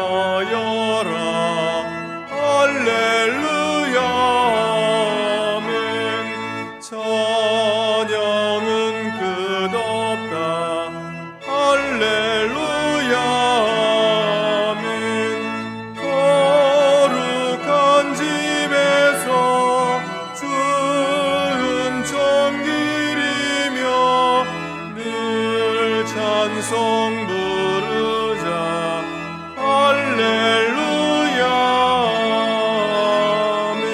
위하여라. 할렐루야 아멘. 찬양은 끝없다. 할렐루야 아멘. 거룩한 집에서 은총길이며 늘 찬송 부르자. 할렐루야 아멘.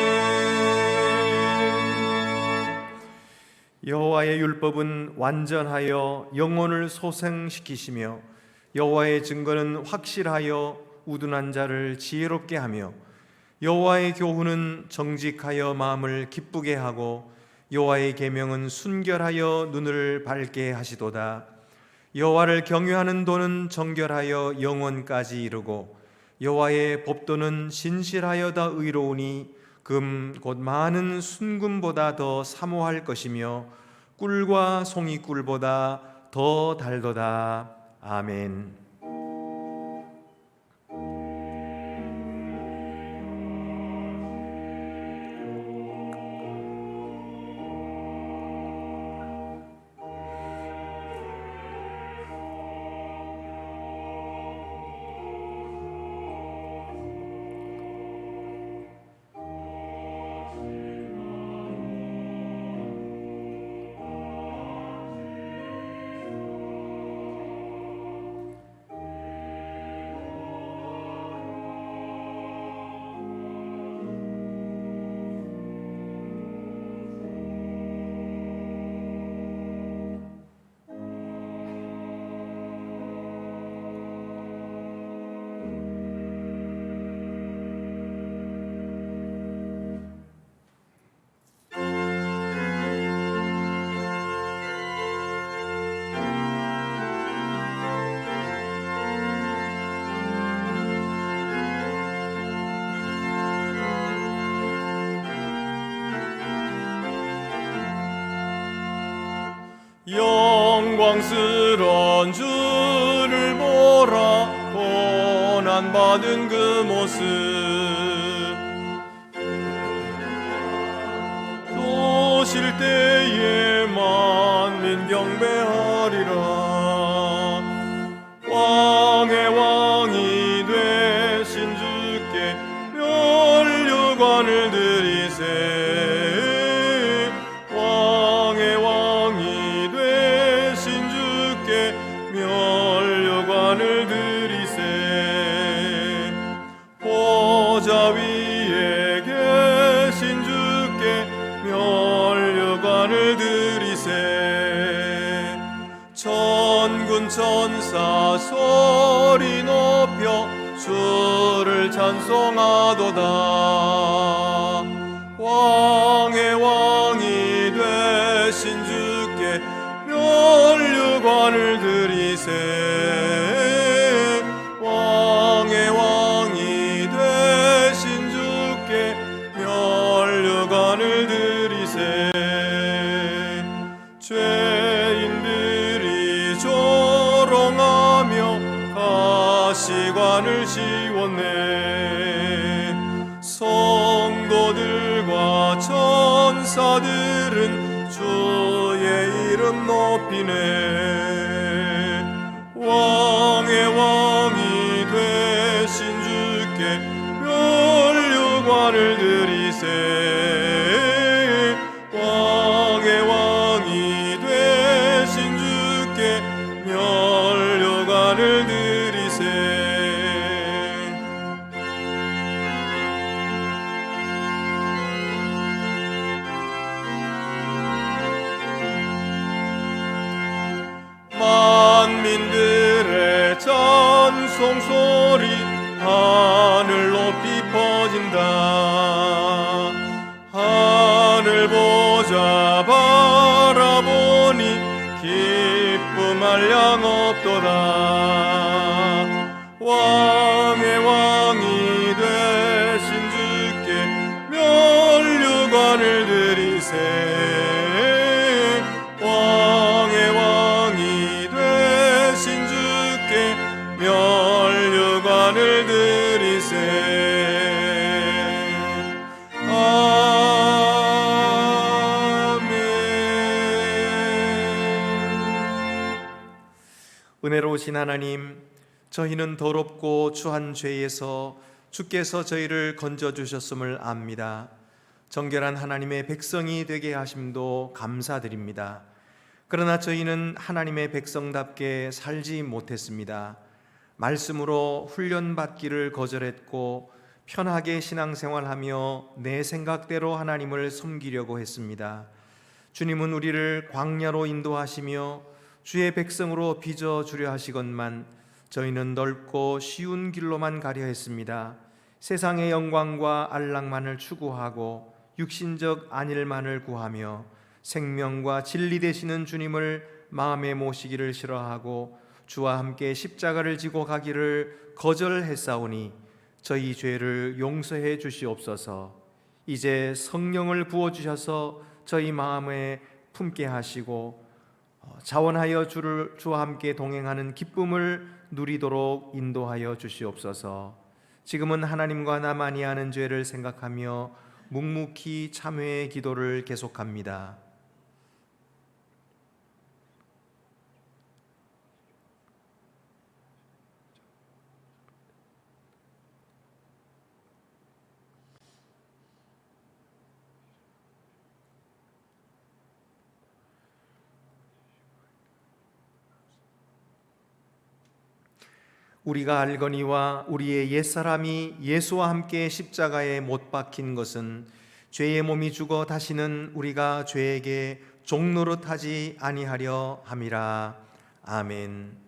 여호와의 율법은 완전하여 영혼을 소생시키시며 여호와의 증거는 확실하여 우둔한 자를 지혜롭게 하며 여호와의 교훈은 정직하여 마음을 기쁘게 하고 여호와의 계명은 순결하여 눈을 밝게 하시도다. 여호와를 경외하는 도는 정결하여 영원까지 이르고 여호와의 법도는 진실하여다 의로우니 금 곧 많은 순금보다 더 사모할 것이며 꿀과 송이꿀보다 더 달도다. 아멘. 영광스러운 주를 보라. 고난받은 그 모습 도실 때에 만민 경배하리라. 왕의 왕이 되신 주께 면류관을 드리세. 면류관을 드리세. 보좌 위에 계신 주께 면류관을 드리세. 천군 천사 소리 높여 주를 찬송하도다. 왕의 왕이 되신 주께 면류관을 드리세. 왕의 왕이 되신 주께 면류관을 드리세. 죄인들이 조롱하며 가시관을 씌웠네. 성도들과 천사들은 주의 이름 높이네. 왕의 왕이 되신 주께 면류관을 드리세. 왕의 왕이 되신 주께 면류관을 드리세. 만민들의 찬송소리 하늘 높이 퍼진다. 은혜로우신 하나님, 저희는 더럽고 추한 죄에서 주께서 저희를 건져주셨음을 압니다. 정결한 하나님의 백성이 되게 하심도 감사드립니다. 그러나 저희는 하나님의 백성답게 살지 못했습니다. 말씀으로 훈련받기를 거절했고 편하게 신앙생활하며 내 생각대로 하나님을 섬기려고 했습니다. 주님은 우리를 광야로 인도하시며 주의 백성으로 빚어주려 하시건만 저희는 넓고 쉬운 길로만 가려 했습니다. 세상의 영광과 안락만을 추구하고 육신적 안일만을 구하며 생명과 진리 되시는 주님을 마음에 모시기를 싫어하고 주와 함께 십자가를 지고 가기를 거절했사오니 저희 죄를 용서해 주시옵소서. 이제 성령을 부어주셔서 저희 마음에 품게 하시고 자원하여 주와 함께 동행하는 기쁨을 누리도록 인도하여 주시옵소서. 지금은 하나님과 나만이 아는 죄를 생각하며 묵묵히 참회의 기도를 계속합니다. 우리가 알거니와 우리의 옛사람이 예수와 함께 십자가에 못 박힌 것은 죄의 몸이 죽어 다시는 우리가 죄에게 종노릇하지 아니하려 함이라. 아멘.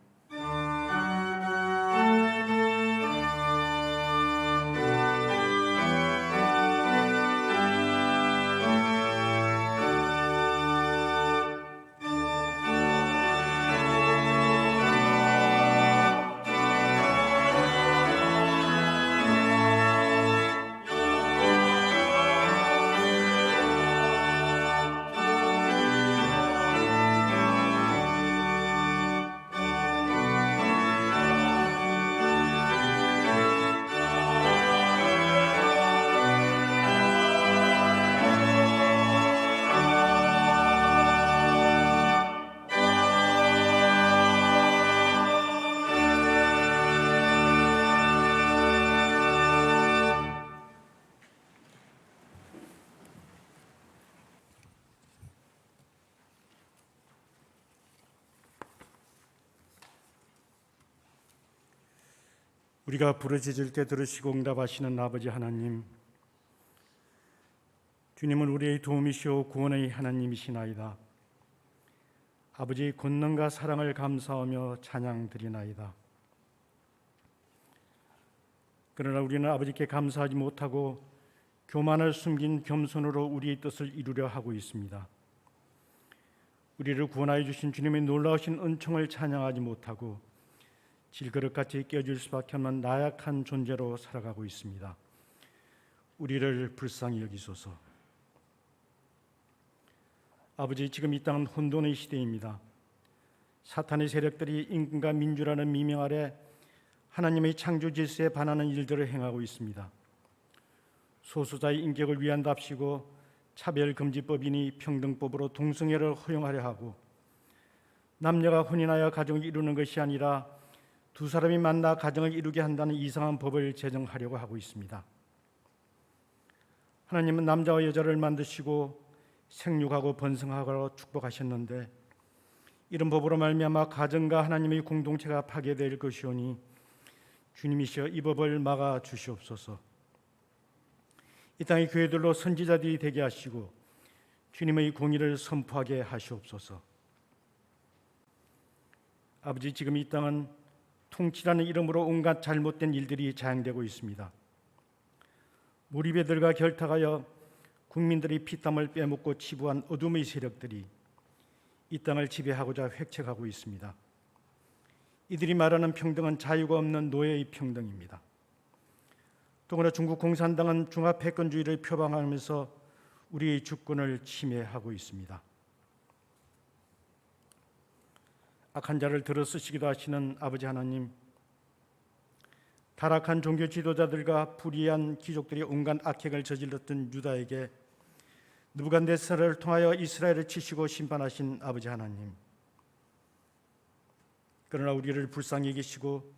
우리가 부르짖을 때 들으시고 응답하시는 아버지 하나님, 주님은 우리의 도움이시오 구원의 하나님이시나이다. 아버지 권능과 사랑을 감사하며 찬양드리나이다. 그러나 우리는 아버지께 감사하지 못하고 교만을 숨긴 겸손으로 우리의 뜻을 이루려 하고 있습니다. 우리를 구원하여 주신 주님의 놀라우신 은총을 찬양하지 못하고 질그릇같이 깨어질 수밖에 없는 나약한 존재로 살아가고 있습니다. 우리를 불쌍히 여기소서. 아버지, 지금 이 땅은 혼돈의 시대입니다. 사탄의 세력들이 임금과 민주라는 미명 아래 하나님의 창조 질서에 반하는 일들을 행하고 있습니다. 소수자의 인격을 위한답시고 차별금지법이니 평등법으로 동성애를 허용하려 하고 남녀가 혼인하여 가정을 이루는 것이 아니라 두 사람이 만나 가정을 이루게 한다는 이상한 법을 제정하려고 하고 있습니다. 하나님은 남자와 여자를 만드시고 생육하고 번성하고 축복하셨는데 이런 법으로 말미암아 가정과 하나님의 공동체가 파괴될 것이오니 주님이시여 이 법을 막아 주시옵소서. 이 땅의 교회들로 선지자들이 되게 하시고 주님의 공의를 선포하게 하시옵소서. 아버지, 지금 이 땅은 통치라는 이름으로 온갖 잘못된 일들이 자행되고 있습니다. 몰입에 들어가 결탁하여 국민들의 피땀을 빼먹고 치부한 어둠의 세력들이 이 땅을 지배하고자 획책하고 있습니다. 이들이 말하는 평등은 자유가 없는 노예의 평등입니다. 더구나 중국 공산당은 중화패권주의를 표방하면서 우리의 주권을 침해하고 있습니다. 악한 자를 들어 쓰시기도 하시는 아버지 하나님, 타락한 종교 지도자들과 불의한 귀족들이 온갖 악행을 저질렀던 유다에게 느부갓네살을 통하여 이스라엘을 치시고 심판하신 아버지 하나님, 그러나 우리를 불쌍히 여기시고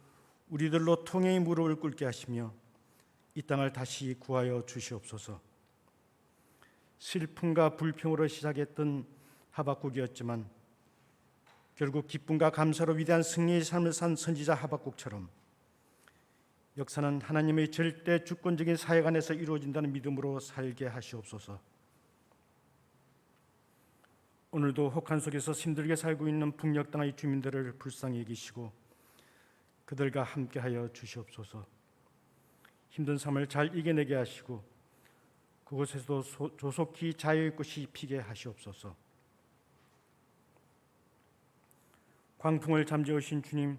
우리들로 통행의 무릎을 꿇게 하시며 이 땅을 다시 구하여 주시옵소서. 슬픔과 불평으로 시작했던 하박국이었지만 결국 기쁨과 감사로 위대한 승리의 삶을 산 선지자 하박국처럼 역사는 하나님의 절대 주권적인 사역 안에서 이루어진다는 믿음으로 살게 하시옵소서. 오늘도 혹한 속에서 힘들게 살고 있는 북녘 땅의 주민들을 불쌍히 여기시고 그들과 함께하여 주시옵소서. 힘든 삶을 잘 이겨내게 하시고 그곳에서도 조속히 자유의 꽃이 피게 하시옵소서. 광풍을 잠재우신 주님,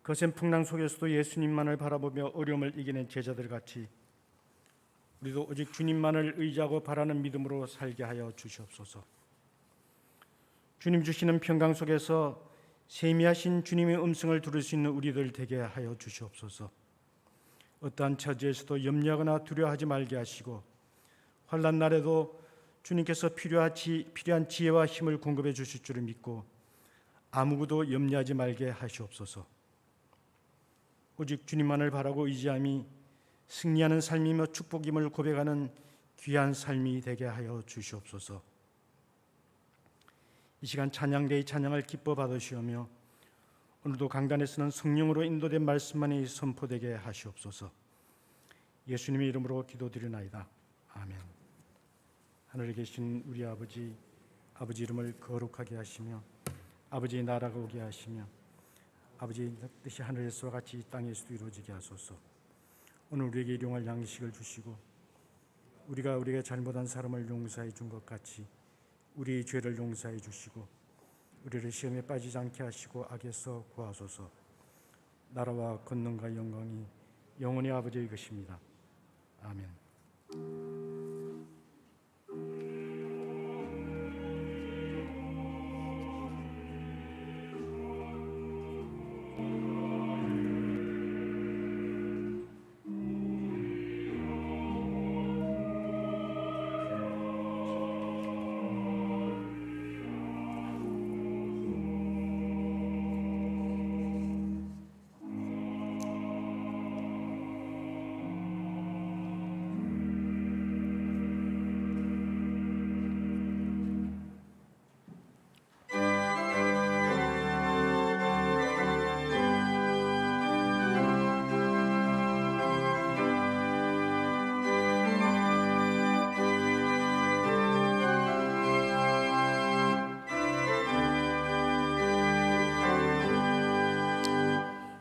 거센 풍랑 속에서도 예수님만을 바라보며 어려움을 이겨낸 제자들 같이 우리도 오직 주님만을 의지하고 바라는 믿음으로 살게 하여 주시옵소서. 주님 주시는 평강 속에서 세미하신 주님의 음성을 들을 수 있는 우리들 되게 하여 주시옵소서. 어떠한 처지에서도 염려하거나 두려워하지 말게 하시고 환난 날에도 주님께서 필요한 지혜와 힘을 공급해 주실 줄을 믿고 아무것도 염려하지 말게 하시옵소서. 오직 주님만을 바라고 의지함이 승리하는 삶이며 축복임을 고백하는 귀한 삶이 되게 하여 주시옵소서. 이 시간 찬양대의 찬양을 기뻐 받으시오며 오늘도 강단에서는 성령으로 인도된 말씀만이 선포되게 하시옵소서. 예수님의 이름으로 기도드리나이다. 아멘. 하늘에 계신 우리 아버지 이름을 거룩하게 하시며 아버지의 나라가 오게 하시며 아버지의 뜻이 하늘에서와 같이 이 땅에서도 이루어지게 하소서. 오늘 우리에게 일용할 양식을 주시고 우리가 우리에게 잘못한 사람을 용서해 준 것 같이 우리의 죄를 용서해 주시고 우리를 시험에 빠지지 않게 하시고 악에서 구하소서. 나라와 권능과 영광이 영원히 아버지의 것입니다. 아멘.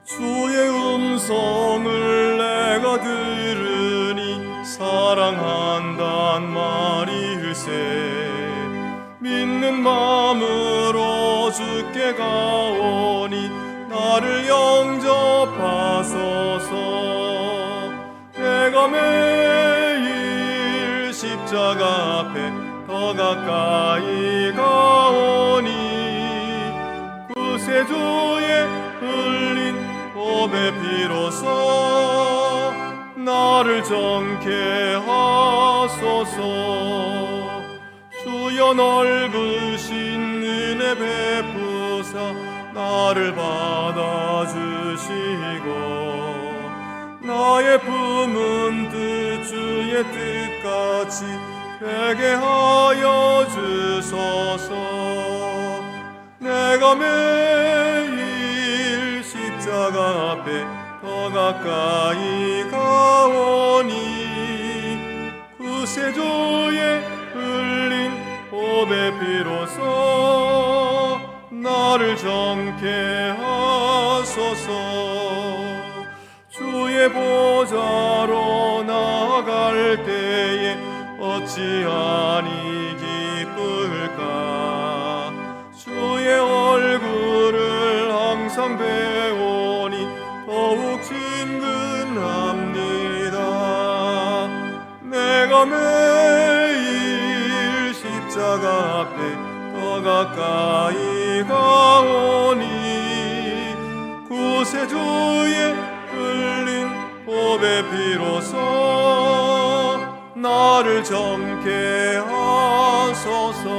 주의 음성을 내가 들으니 사랑한단 말일세. 믿는 마음으로 주께 가오니 나를 영접하소서. 내가 매일 십자가 앞에 더 가까이 가오니 구세주의 흘린 보배 비로소 나를 정케 하소서. 주여 넓으신 은혜 베푸사 나를 받아주시고 나의 품은 뜻 주의 뜻같이 되게 하여 주소서. 내가 매일 십자가 앞에 더 가까이 가오니 구세주의 흘린 보배 비로소 나를 정케 하소서. 주의 보좌로 나아갈 때에 어찌하니 기쁠까. 주의 얼굴을 항상 배우니 더욱 친근합니다. 내가 매일 십자가 앞에 더 가까이 가오니 구세주의 보배 비로소 나를 정케 하소서.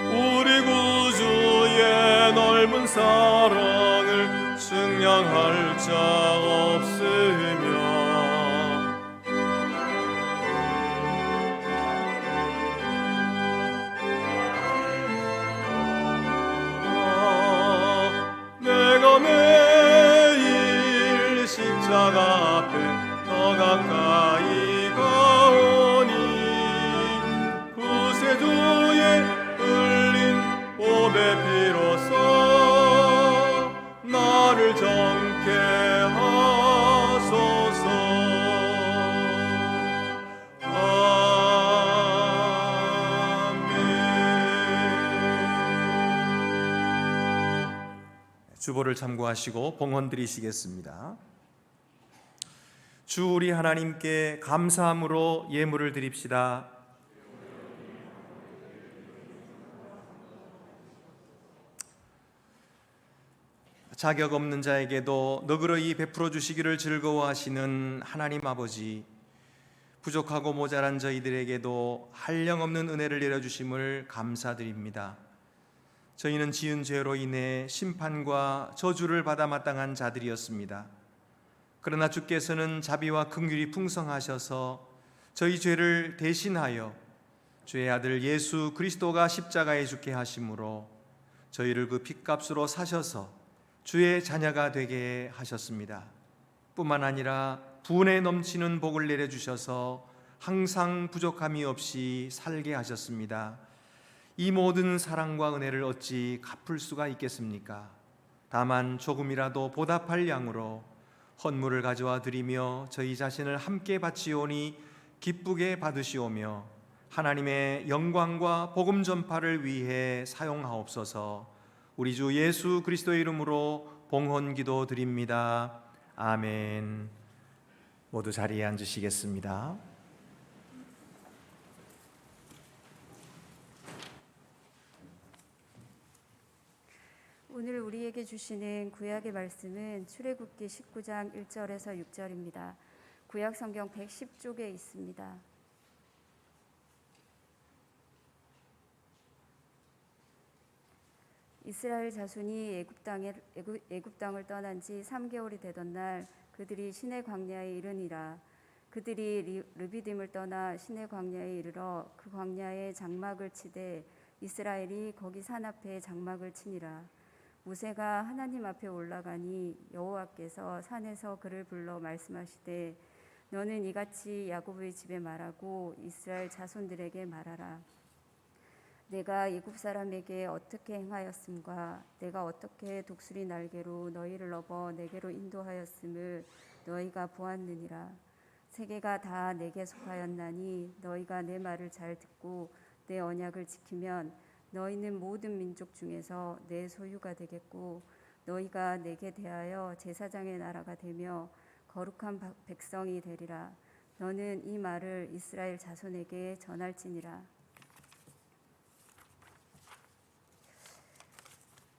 우리 구주의 넓은 사랑을 측량할 자 없으며 내가 매일 십자가 앞에 더 가까이 가오니 구세주의 흘린 보배 비로소 나를 정케 하소서. 아멘. 주보를 참고하시고 봉헌 드리시겠습니다. 주 우리 하나님께 감사함으로 예물을 드립시다. 자격 없는 자에게도 너그러이 베풀어 주시기를 즐거워하시는 하나님 아버지, 부족하고 모자란 저희들에게도 한량없는 은혜를 내려주심을 감사드립니다. 저희는 지은 죄로 인해 심판과 저주를 받아 마땅한 자들이었습니다. 그러나 주께서는 자비와 긍휼이 풍성하셔서 저희 죄를 대신하여 주의 아들 예수 그리스도가 십자가에 죽게 하심으로 저희를 그 핏값으로 사셔서 주의 자녀가 되게 하셨습니다. 뿐만 아니라 분에 넘치는 복을 내려주셔서 항상 부족함이 없이 살게 하셨습니다. 이 모든 사랑과 은혜를 어찌 갚을 수가 있겠습니까? 다만 조금이라도 보답할 양으로 헌물을 가져와 드리며 저희 자신을 함께 바치오니 기쁘게 받으시오며 하나님의 영광과 복음 전파를 위해 사용하옵소서. 우리 주 예수 그리스도의 이름으로 봉헌 기도 드립니다. 아멘. 모두 자리에 앉으시겠습니다. 오늘 우리에게 주시는 구약의 말씀은 출애굽기 19장 1절에서 6절입니다. 구약 성경 110쪽에 있습니다. 이스라엘 자손이 애굽 땅을 떠난 지 3개월이 되던 날 그들이 시내 광야에 이르니라. 그들이 르비딤을 떠나 시내 광야에 이르러 그 광야에 장막을 치되 이스라엘이 거기 산 앞에 장막을 치니라. 모세가 하나님 앞에 올라가니 여호와께서 산에서 그를 불러 말씀하시되 너는 이같이 야곱의 집에 말하고 이스라엘 자손들에게 말하라. 내가 애굽 사람에게 어떻게 행하였음과 내가 어떻게 독수리 날개로 너희를 업어 내게로 인도하였음을 너희가 보았느니라. 세계가 다 내게 속하였나니 너희가 내 말을 잘 듣고 내 언약을 지키면 너희는 모든 민족 중에서 내 소유가 되겠고 너희가 내게 대하여 제사장의 나라가 되며 거룩한 백성이 되리라. 너는 이 말을 이스라엘 자손에게 전할지니라.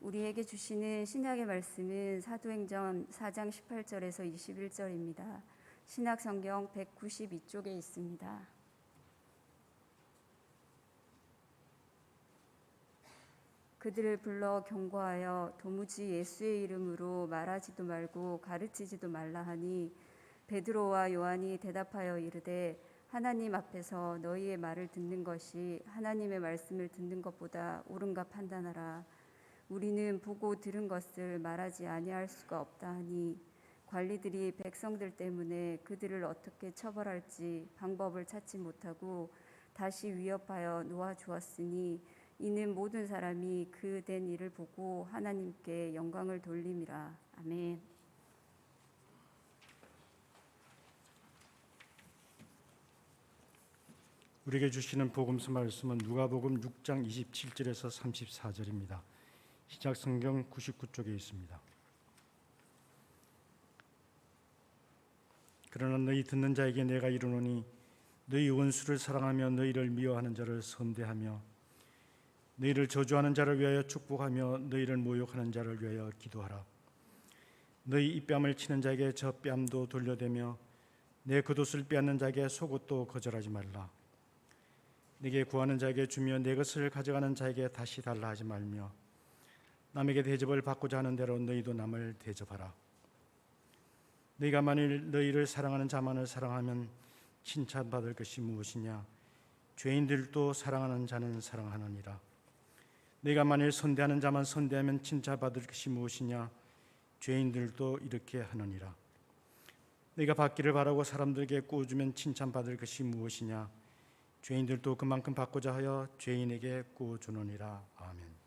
우리에게 주시는 신약의 말씀은 사도행전 4장 18절에서 21절입니다. 신약 성경 192쪽에 있습니다. 그들을 불러 경고하여 도무지 예수의 이름으로 말하지도 말고 가르치지도 말라 하니 베드로와 요한이 대답하여 이르되 하나님 앞에서 너희의 말을 듣는 것이 하나님의 말씀을 듣는 것보다 옳은가 판단하라. 우리는 보고 들은 것을 말하지 아니할 수가 없다 하니 관리들이 백성들 때문에 그들을 어떻게 처벌할지 방법을 찾지 못하고 다시 위협하여 놓아주었으니 이는 모든 사람이 그 된 일을 보고 하나님께 영광을 돌림이라. 아멘. 우리에게 주시는 복음서 말씀은 누가복음 6장 27절에서 34절입니다. 시작 성경 99쪽에 있습니다. 그러나 너희 듣는 자에게 내가 이르노니 너희 원수를 사랑하며 너희를 미워하는 자를 선대하며 너희를 저주하는 자를 위하여 축복하며 너희를 모욕하는 자를 위하여 기도하라. 너희 입뺨을 치는 자에게 저 뺨도 돌려대며 내 겉옷을 빼앗는 자에게 속옷도 거절하지 말라. 네게 구하는 자에게 주며 내 것을 가져가는 자에게 다시 달라 하지 말며 남에게 대접을 받고자 하는 대로 너희도 남을 대접하라. 너희가 만일 너희를 사랑하는 자만을 사랑하면 칭찬받을 것이 무엇이냐? 죄인들도 사랑하는 자는 사랑하느니라. 너희가 만일 선대하는 자만 선대하면 칭찬받을 것이 무엇이냐? 죄인들도 이렇게 하느니라. 너희가 받기를 바라고 사람들에게 꾸어주면 칭찬받을 것이 무엇이냐? 죄인들도 그만큼 받고자 하여 죄인에게 꾸어주느니라. 아멘.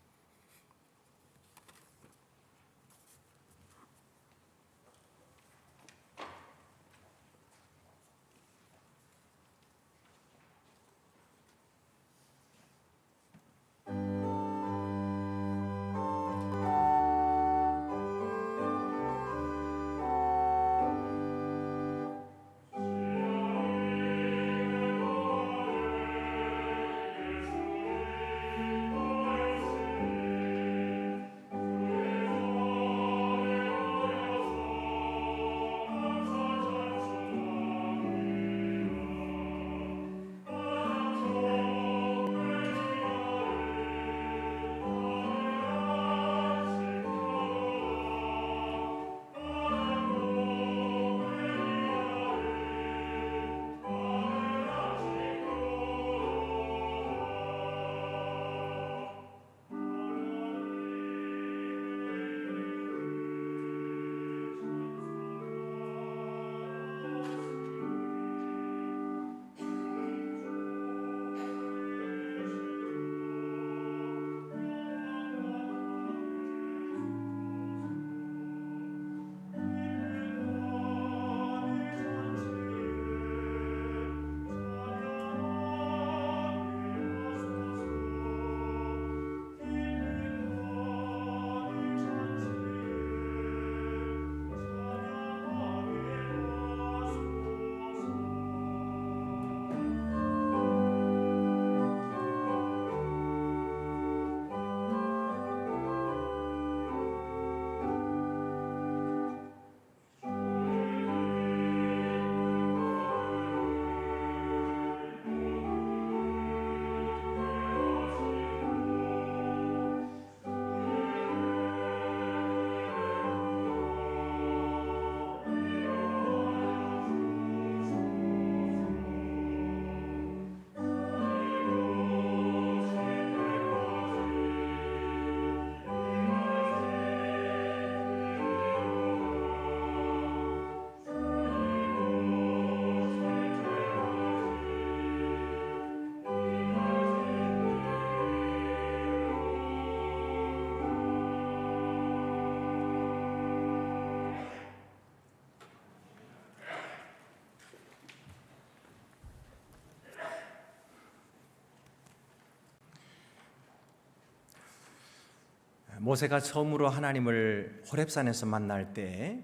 모세가 처음으로 하나님을 호렙산에서 만날 때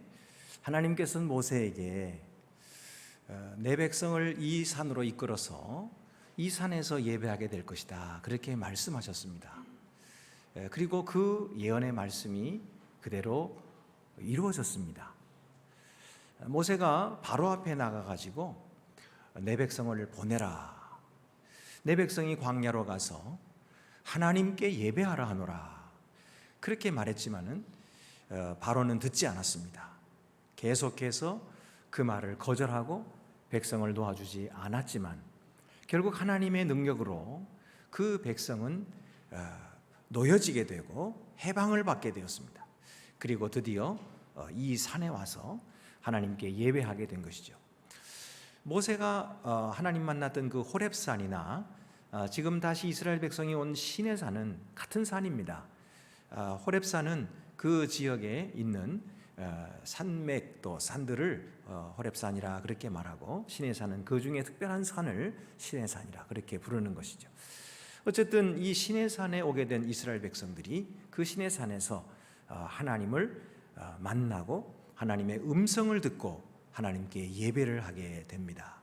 하나님께서는 모세에게 내 백성을 이 산으로 이끌어서 이 산에서 예배하게 될 것이다, 그렇게 말씀하셨습니다. 그리고 그 예언의 말씀이 그대로 이루어졌습니다. 모세가 바로 앞에 나가가지고 내 백성을 보내라, 내 백성이 광야로 가서 하나님께 예배하라 하노라, 그렇게 말했지만은 바로는 듣지 않았습니다. 계속해서 그 말을 거절하고 백성을 도와주지 않았지만 결국 하나님의 능력으로 그 백성은 놓여지게 되고 해방을 받게 되었습니다. 그리고 드디어 이 산에 와서 하나님께 예배하게 된 것이죠. 모세가 하나님 만났던 그 호렙산이나 지금 다시 이스라엘 백성이 온 시내산은 같은 산입니다. 호렙산은 그 지역에 있는 산맥도 산들을 호렙산이라 그렇게 말하고, 시내산은 그 중에 특별한 산을 시내산이라 그렇게 부르는 것이죠. 어쨌든 이 시내산에 오게 된 이스라엘 백성들이 그 시내산에서 하나님을 만나고 하나님의 음성을 듣고 하나님께 예배를 하게 됩니다.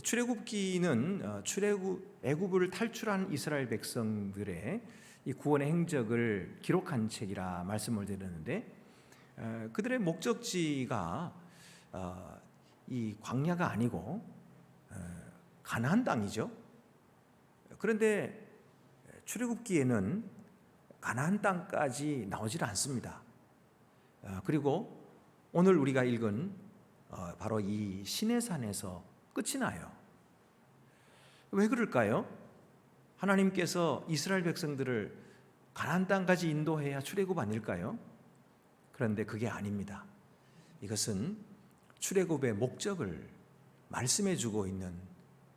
출애굽기는 애굽을 탈출한 이스라엘 백성들의 이 구원의 행적을 기록한 책이라 말씀을 드렸는데, 그들의 목적지가 이 광야가 아니고 가나안 땅이죠. 그런데 출애굽기에는 가나안 땅까지 나오질 않습니다. 그리고 오늘 우리가 읽은 바로 이 시내산에서 끝이 나요. 왜 그럴까요? 하나님께서 이스라엘 백성들을 가나안 땅까지 인도해야 출애굽 아닐까요? 그런데 그게 아닙니다. 이것은 출애굽의 목적을 말씀해 주고 있는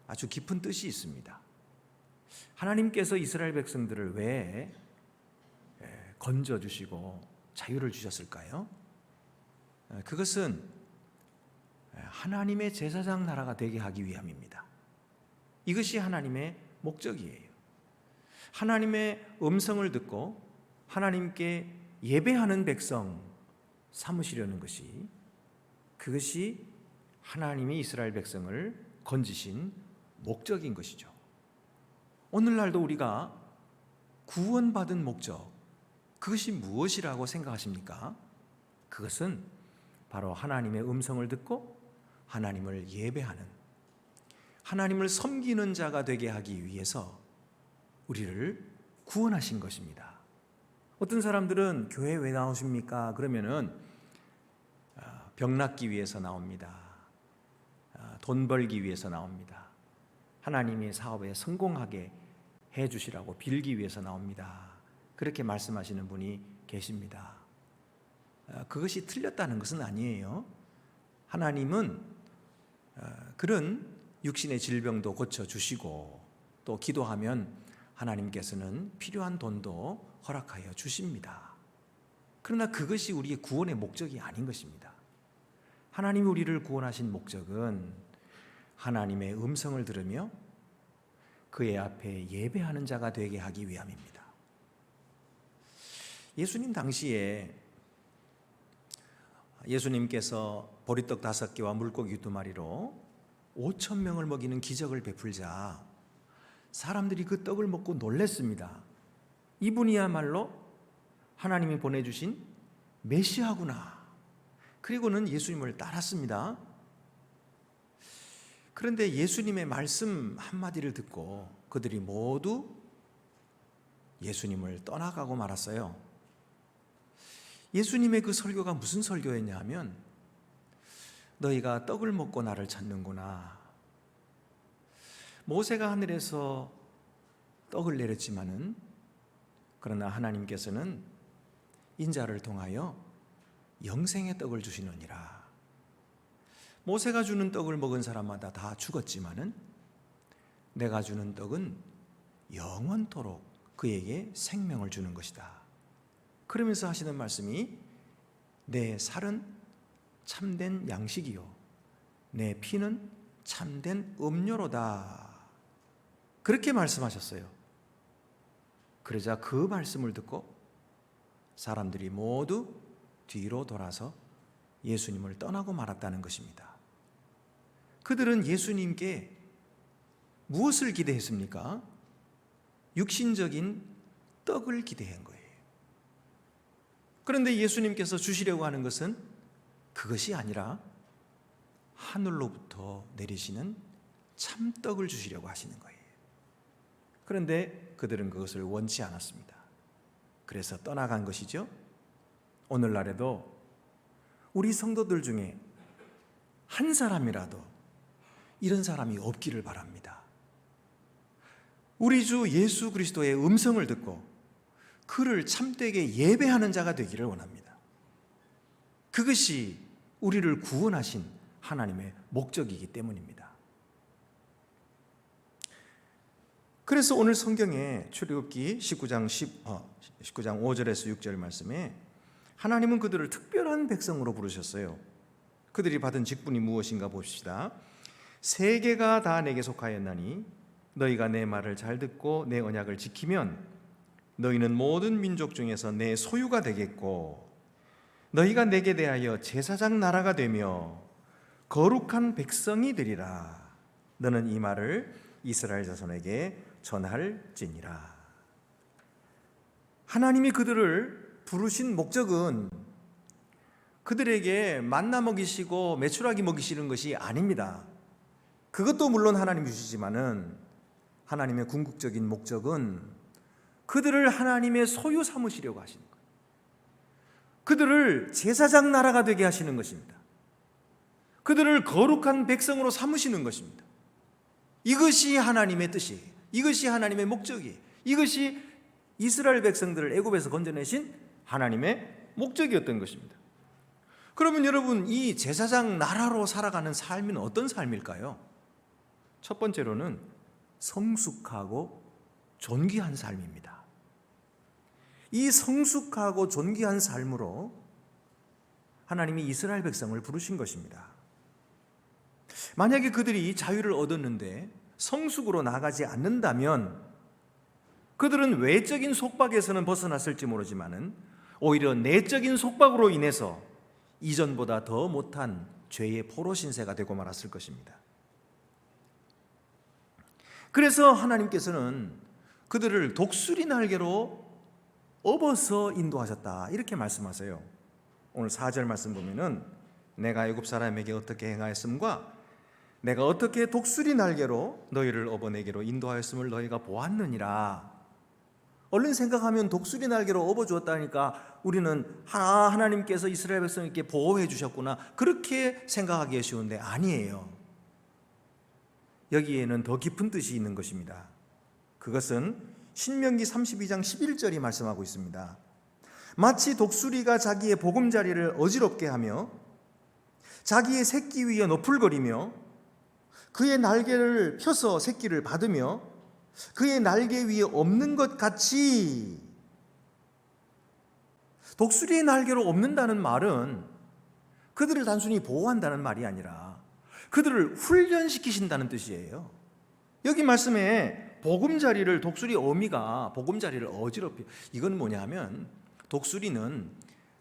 아주 깊은 뜻이 있습니다. 하나님께서 이스라엘 백성들을 왜 건져 주시고 자유를 주셨을까요? 그것은 하나님의 제사장 나라가 되게 하기 위함입니다. 이것이 하나님의 목적이에요. 하나님의 음성을 듣고 하나님께 예배하는 백성 삼으시려는 것이, 그것이 하나님이 이스라엘 백성을 건지신 목적인 것이죠. 오늘날도 우리가 구원받은 목적, 그것이 무엇이라고 생각하십니까? 그것은 바로 하나님의 음성을 듣고 하나님을 예배하는, 하나님을 섬기는 자가 되게 하기 위해서 우리를 구원하신 것입니다. 어떤 사람들은 교회 왜 나오십니까? 그러면은 병 낫기 위해서 나옵니다. 돈 벌기 위해서 나옵니다. 하나님의 사업에 성공하게 해주시라고 빌기 위해서 나옵니다. 그렇게 말씀하시는 분이 계십니다. 그것이 틀렸다는 것은 아니에요. 하나님은 그런 육신의 질병도 고쳐주시고, 또 기도하면 하나님께서는 필요한 돈도 허락하여 주십니다. 그러나 그것이 우리의 구원의 목적이 아닌 것입니다. 하나님이 우리를 구원하신 목적은 하나님의 음성을 들으며 그의 앞에 예배하는 자가 되게 하기 위함입니다. 예수님 당시에 예수님께서 보리떡 5개와 물고기 2마리로 5,000명을 먹이는 기적을 베풀자 사람들이 그 떡을 먹고 놀랐습니다. 이분이야말로 하나님이 보내주신 메시아구나. 그리고는 예수님을 따랐습니다. 그런데 예수님의 말씀 한마디를 듣고 그들이 모두 예수님을 떠나가고 말았어요. 예수님의 그 설교가 무슨 설교였냐 하면, 너희가 떡을 먹고 나를 찾는구나. 모세가 하늘에서 떡을 내렸지만은, 그러나 하나님께서는 인자를 통하여 영생의 떡을 주시느니라. 모세가 주는 떡을 먹은 사람마다 다 죽었지만은 내가 주는 떡은 영원토록 그에게 생명을 주는 것이다. 그러면서 하시는 말씀이, 내 살은 참된 양식이요 내 피는 참된 음료로다. 그렇게 말씀하셨어요. 그러자 그 말씀을 듣고 사람들이 모두 뒤로 돌아서 예수님을 떠나고 말았다는 것입니다. 그들은 예수님께 무엇을 기대했습니까? 육신적인 떡을 기대한 거예요. 그런데 예수님께서 주시려고 하는 것은 그것이 아니라 하늘로부터 내리시는 참떡을 주시려고 하시는 거예요. 그런데 그들은 그것을 원치 않았습니다. 그래서 떠나간 것이죠. 오늘날에도 우리 성도들 중에 한 사람이라도 이런 사람이 없기를 바랍니다. 우리 주 예수 그리스도의 음성을 듣고 그를 참되게 예배하는 자가 되기를 원합니다. 그것이 우리를 구원하신 하나님의 목적이기 때문입니다. 그래서 오늘 성경에 출애굽기 19장 5절에서 6절 말씀에 하나님은 그들을 특별한 백성으로 부르셨어요. 그들이 받은 직분이 무엇인가 봅시다. 세계가 다 내게 속하였나니 너희가 내 말을 잘 듣고 내 언약을 지키면 너희는 모든 민족 중에서 내 소유가 되겠고 너희가 내게 대하여 제사장 나라가 되며 거룩한 백성이 되리라. 너는 이 말을 이스라엘 자손에게 전할지니라. 하나님이 그들을 부르신 목적은 그들에게 만나 먹이시고 메추라기 먹이시는 것이 아닙니다. 그것도 물론 하나님이 주시지만은 하나님의 궁극적인 목적은 그들을 하나님의 소유 삼으시려고 하시는 거예요. 그들을 제사장 나라가 되게 하시는 것입니다. 그들을 거룩한 백성으로 삼으시는 것입니다. 이것이 하나님의 뜻이에요. 이것이 하나님의 목적이에요. 이것이 이스라엘 백성들을 애굽에서 건져내신 하나님의 목적이었던 것입니다. 그러면 여러분, 이 제사장 나라로 살아가는 삶은 어떤 삶일까요? 첫 번째로는 성숙하고 존귀한 삶입니다. 이 성숙하고 존귀한 삶으로 하나님이 이스라엘 백성을 부르신 것입니다. 만약에 그들이 자유를 얻었는데 성숙으로 나가지 않는다면 그들은 외적인 속박에서는 벗어났을지 모르지만은 오히려 내적인 속박으로 인해서 이전보다 더 못한 죄의 포로 신세가 되고 말았을 것입니다. 그래서 하나님께서는 그들을 독수리 날개로 업어서 인도하셨다, 이렇게 말씀하세요. 오늘 4절 말씀 보면은 내가 애굽 사람에게 어떻게 행하였음과 내가 어떻게 독수리 날개로 너희를 업어 내게로 인도하였음을 너희가 보았느니라. 얼른 생각하면 독수리 날개로 업어주었다니까 우리는 하나님께서 이스라엘 백성에게 보호해 주셨구나, 그렇게 생각하기 쉬운데 아니에요. 여기에는 더 깊은 뜻이 있는 것입니다. 그것은 신명기 32장 11절이 말씀하고 있습니다. 마치 독수리가 자기의 보금자리를 어지럽게 하며 자기의 새끼 위에 너풀거리며 그의 날개를 펴서 새끼를 받으며 그의 날개 위에 없는 것 같이. 독수리의 날개로 없는다는 말은 그들을 단순히 보호한다는 말이 아니라 그들을 훈련시키신다는 뜻이에요. 여기 말씀에 보금자리를, 독수리 어미가 보금자리를 어지럽혀, 이건 뭐냐 하면 독수리는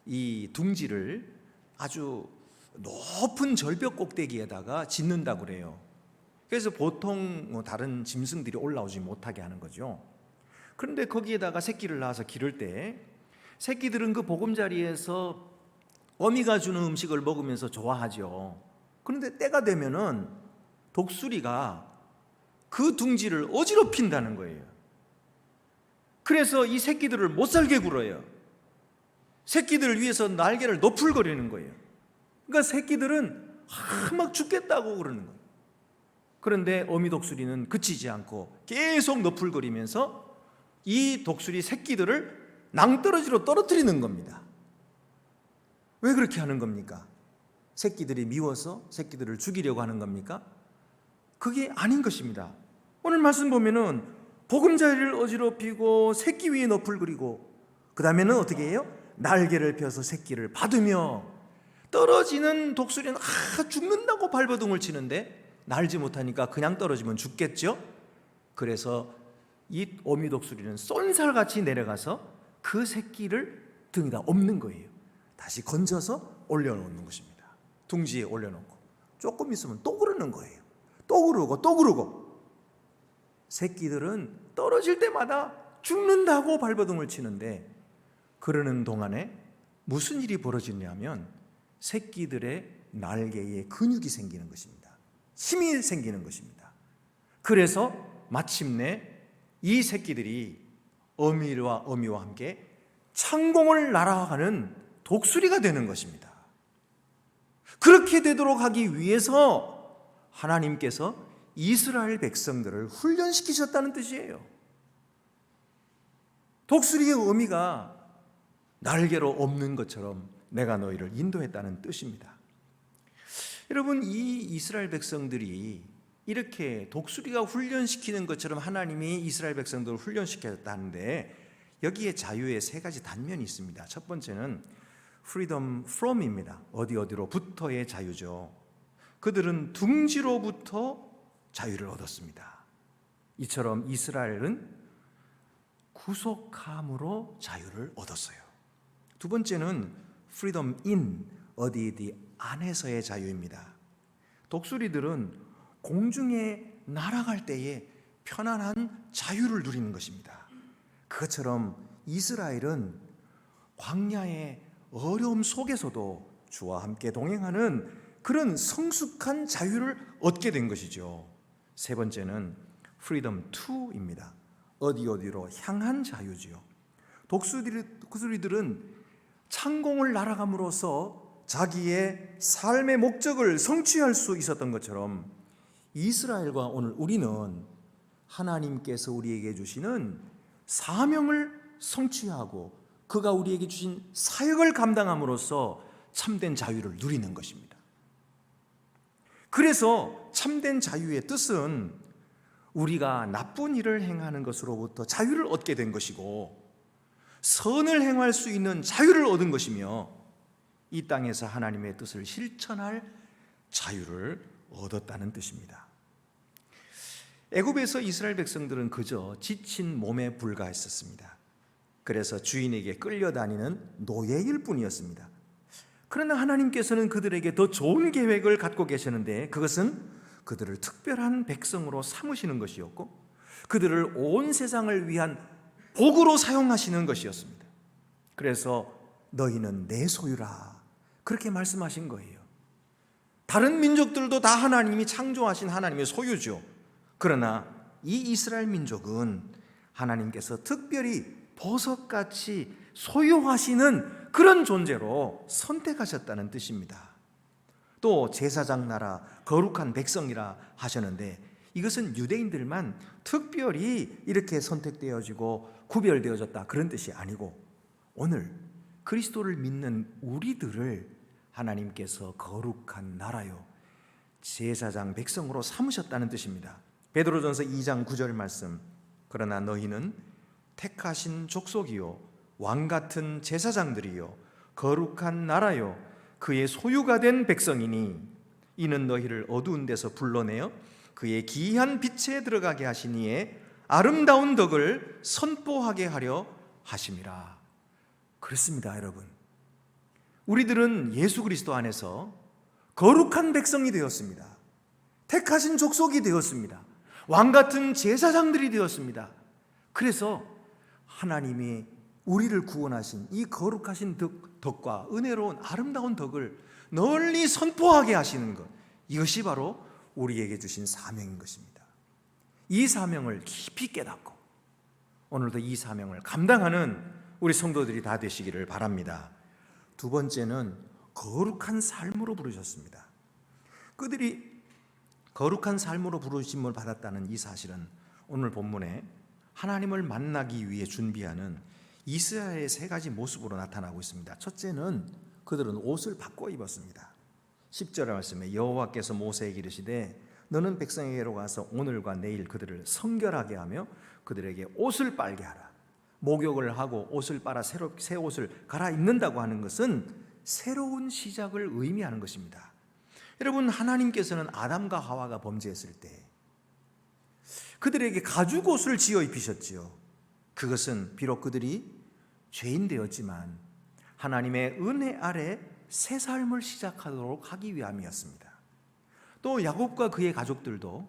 이 둥지를 아주 높은 절벽 꼭대기에다가 짓는다고 그래요. 그래서 보통 다른 짐승들이 올라오지 못하게 하는 거죠. 그런데 거기에다가 새끼를 낳아서 기를 때 새끼들은 그 보금자리에서 어미가 주는 음식을 먹으면서 좋아하죠. 그런데 때가 되면은 독수리가 그 둥지를 어지럽힌다는 거예요. 그래서 이 새끼들을 못 살게 굴어요. 새끼들을 위해서 날개를 너풀거리는 거예요. 그러니까 새끼들은 막 죽겠다고 그러는 거예요. 그런데 어미 독수리는 그치지 않고 계속 너풀거리면서 이 독수리 새끼들을 낭떠러지로 떨어뜨리는 겁니다. 왜 그렇게 하는 겁니까? 새끼들이 미워서 새끼들을 죽이려고 하는 겁니까? 그게 아닌 것입니다. 오늘 말씀 보면은 보금자리를 어지럽히고 새끼 위에 너풀거리고 그 다음에는 어떻게 해요? 날개를 펴서 새끼를 받으며, 떨어지는 독수리는 죽는다고 발버둥을 치는데 날지 못하니까 그냥 떨어지면 죽겠죠. 그래서 이 어미 독수리는 쏜살같이 내려가서 그 새끼를 등에다 엎는 거예요. 다시 건져서 올려놓는 것입니다. 둥지에 올려놓고 조금 있으면 또 그러는 거예요. 또 그러고 또 그러고. 새끼들은 떨어질 때마다 죽는다고 발버둥을 치는데 그러는 동안에 무슨 일이 벌어지냐면 새끼들의 날개에 근육이 생기는 것입니다. 힘이 생기는 것입니다. 그래서 마침내 이 새끼들이 어미와 함께 창공을 날아가는 독수리가 되는 것입니다. 그렇게 되도록 하기 위해서 하나님께서 이스라엘 백성들을 훈련시키셨다는 뜻이에요. 독수리의 어미가 날개로 엎는 것처럼 내가 너희를 인도했다는 뜻입니다. 여러분, 이 이스라엘 백성들이 이렇게 독수리가 훈련시키는 것처럼 하나님이 이스라엘 백성들을 훈련시켰다는데 여기에 자유의 세 가지 단면이 있습니다. 첫 번째는 freedom from입니다. 어디로부터의 자유죠. 그들은 둥지로부터 자유를 얻었습니다. 이처럼 이스라엘은 구속함으로 자유를 얻었어요. 두 번째는 freedom in, 어디 안에서의 자유입니다. 독수리들은 공중에 날아갈 때에 편안한 자유를 누리는 것입니다. 그것처럼 이스라엘은 광야의 어려움 속에서도 주와 함께 동행하는 그런 성숙한 자유를 얻게 된 것이죠. 세 번째는 프리덤 2입니다. 어디로 향한 자유지요. 독수리들은 창공을 날아감으로써 자기의 삶의 목적을 성취할 수 있었던 것처럼 이스라엘과 오늘 우리는 하나님께서 우리에게 주시는 사명을 성취하고 그가 우리에게 주신 사역을 감당함으로써 참된 자유를 누리는 것입니다. 그래서 참된 자유의 뜻은 우리가 나쁜 일을 행하는 것으로부터 자유를 얻게 된 것이고 선을 행할 수 있는 자유를 얻은 것이며 이 땅에서 하나님의 뜻을 실천할 자유를 얻었다는 뜻입니다. 애굽에서 이스라엘 백성들은 그저 지친 몸에 불과했었습니다. 그래서 주인에게 끌려다니는 노예일 뿐이었습니다. 그러나 하나님께서는 그들에게 더 좋은 계획을 갖고 계셨는데 그것은 그들을 특별한 백성으로 삼으시는 것이었고 그들을 온 세상을 위한 복으로 사용하시는 것이었습니다. 그래서 너희는 내 소유라 그렇게 말씀하신 거예요. 다른 민족들도 다 하나님이 창조하신 하나님의 소유죠. 그러나 이 이스라엘 민족은 하나님께서 특별히 보석같이 소유하시는 그런 존재로 선택하셨다는 뜻입니다. 또 제사장 나라 거룩한 백성이라 하셨는데 이것은 유대인들만 특별히 이렇게 선택되어지고 구별되어졌다 그런 뜻이 아니고 오늘 그리스도를 믿는 우리들을 하나님께서 거룩한 나라요 제사장 백성으로 삼으셨다는 뜻입니다. 베드로전서 2장 9절 말씀 그러나 너희는 택하신 족속이요 왕같은 제사장들이요 거룩한 나라요 그의 소유가 된 백성이니 이는 너희를 어두운 데서 불러내어 그의 기이한 빛에 들어가게 하시니에 아름다운 덕을 선포하게 하려 하심이라. 그렇습니다, 여러분. 우리들은 예수 그리스도 안에서 거룩한 백성이 되었습니다. 택하신 족속이 되었습니다. 왕같은 제사장들이 되었습니다. 그래서 하나님이 우리를 구원하신 이 거룩하신 덕과 은혜로운 아름다운 덕을 널리 선포하게 하시는 것, 이것이 바로 우리에게 주신 사명인 것입니다. 이 사명을 깊이 깨닫고 오늘도 이 사명을 감당하는 우리 성도들이 다 되시기를 바랍니다. 두 번째는 거룩한 삶으로 부르셨습니다. 그들이 거룩한 삶으로 부르심을 받았다는 이 사실은 오늘 본문에 하나님을 만나기 위해 준비하는 이스라엘의 세 가지 모습으로 나타나고 있습니다. 첫째는 그들은 옷을 바꿔 입었습니다. 10절의 말씀에 여호와께서 모세에게 이르시되 너는 백성에게로 가서 오늘과 내일 그들을 성결하게 하며 그들에게 옷을 빨게 하라. 목욕을 하고 옷을 빨아 새 옷을 갈아입는다고 하는 것은 새로운 시작을 의미하는 것입니다. 여러분, 하나님께서는 아담과 하와가 범죄했을 때 그들에게 가죽 옷을 지어 입히셨지요. 그것은 비록 그들이 죄인 되었지만 하나님의 은혜 아래 새 삶을 시작하도록 하기 위함이었습니다. 또 야곱과 그의 가족들도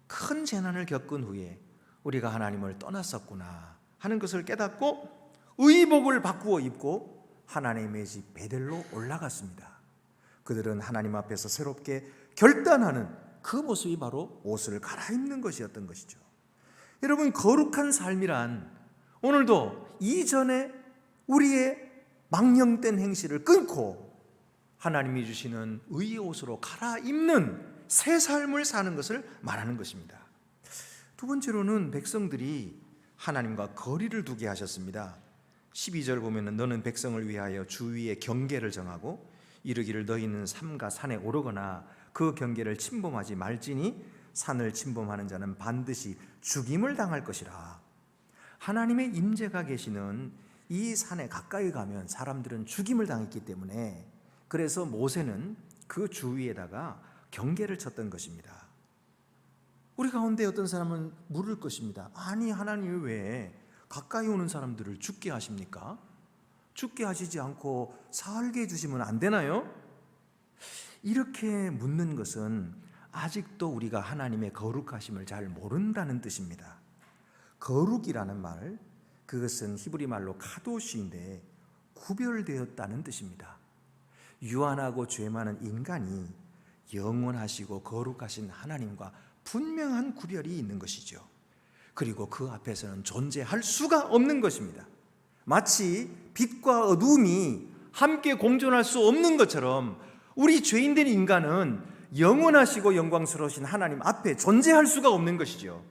큰 재난을 겪은 후에 우리가 하나님을 떠났었구나 하는 것을 깨닫고 의복을 바꾸어 입고 하나님의 집 베델로 올라갔습니다. 그들은 하나님 앞에서 새롭게 결단하는 그 모습이 바로 옷을 갈아입는 것이었던 것이죠. 여러분, 거룩한 삶이란 오늘도 이전에 우리의 망령된 행실을 끊고 하나님이 주시는 의의 옷으로 갈아입는 새 삶을 사는 것을 말하는 것입니다. 두 번째로는 백성들이 하나님과 거리를 두게 하셨습니다. 12절 보면 너는 백성을 위하여 주위의 경계를 정하고 이르기를 너희는 삼가 산에 오르거나 그 경계를 침범하지 말지니 산을 침범하는 자는 반드시 죽임을 당할 것이라. 하나님의 임재가 계시는 이 산에 가까이 가면 사람들은 죽임을 당했기 때문에 그래서 모세는 그 주위에다가 경계를 쳤던 것입니다. 우리 가운데 어떤 사람은 물을 것입니다. 아니, 하나님이 왜 가까이 오는 사람들을 죽게 하십니까? 죽게 하시지 않고 살게 해주시면 안 되나요? 이렇게 묻는 것은 아직도 우리가 하나님의 거룩하심을 잘 모른다는 뜻입니다. 거룩이라는 말, 그것은 히브리 말로 카도시인데 구별되었다는 뜻입니다. 유한하고 죄 많은 인간이 영원하시고 거룩하신 하나님과 분명한 구별이 있는 것이죠. 그리고 그 앞에서는 존재할 수가 없는 것입니다. 마치 빛과 어둠이 함께 공존할 수 없는 것처럼 우리 죄인된 인간은 영원하시고 영광스러우신 하나님 앞에 존재할 수가 없는 것이죠.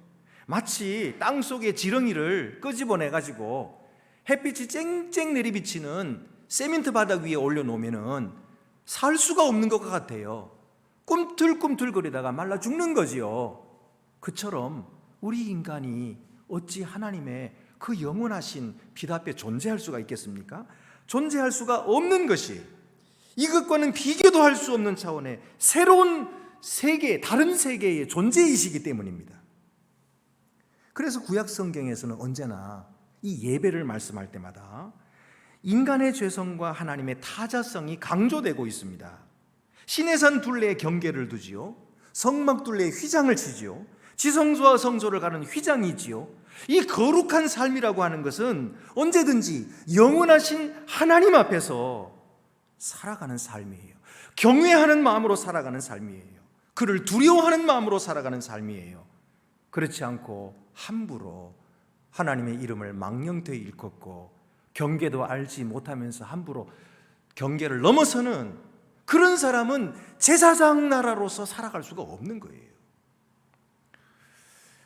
마치 땅속의 지렁이를 끄집어내가지고 햇빛이 쨍쨍 내리비치는 세멘트 바닥 위에 올려놓으면 살 수가 없는 것 같아요. 꿈틀꿈틀거리다가 말라 죽는 거지요. 그처럼 우리 인간이 어찌 하나님의 그 영원하신 빛 앞에 존재할 수가 있겠습니까? 존재할 수가 없는 것이, 이것과는 비교도 할 수 없는 차원의 새로운 세계, 다른 세계의 존재이시기 때문입니다. 그래서 구약 성경에서는 언제나 이 예배를 말씀할 때마다 인간의 죄성과 하나님의 타자성이 강조되고 있습니다. 시내산 둘레에 경계를 두지요, 성막 둘레에 휘장을 치지요, 지성소와 성소를 가는 휘장이지요. 이 거룩한 삶이라고 하는 것은 언제든지 영원하신 하나님 앞에서 살아가는 삶이에요. 경외하는 마음으로 살아가는 삶이에요. 그를 두려워하는 마음으로 살아가는 삶이에요. 그렇지 않고 함부로 하나님의 이름을 망령되이 일컫고 경계도 알지 못하면서 함부로 경계를 넘어서는 그런 사람은 제사장 나라로서 살아갈 수가 없는 거예요.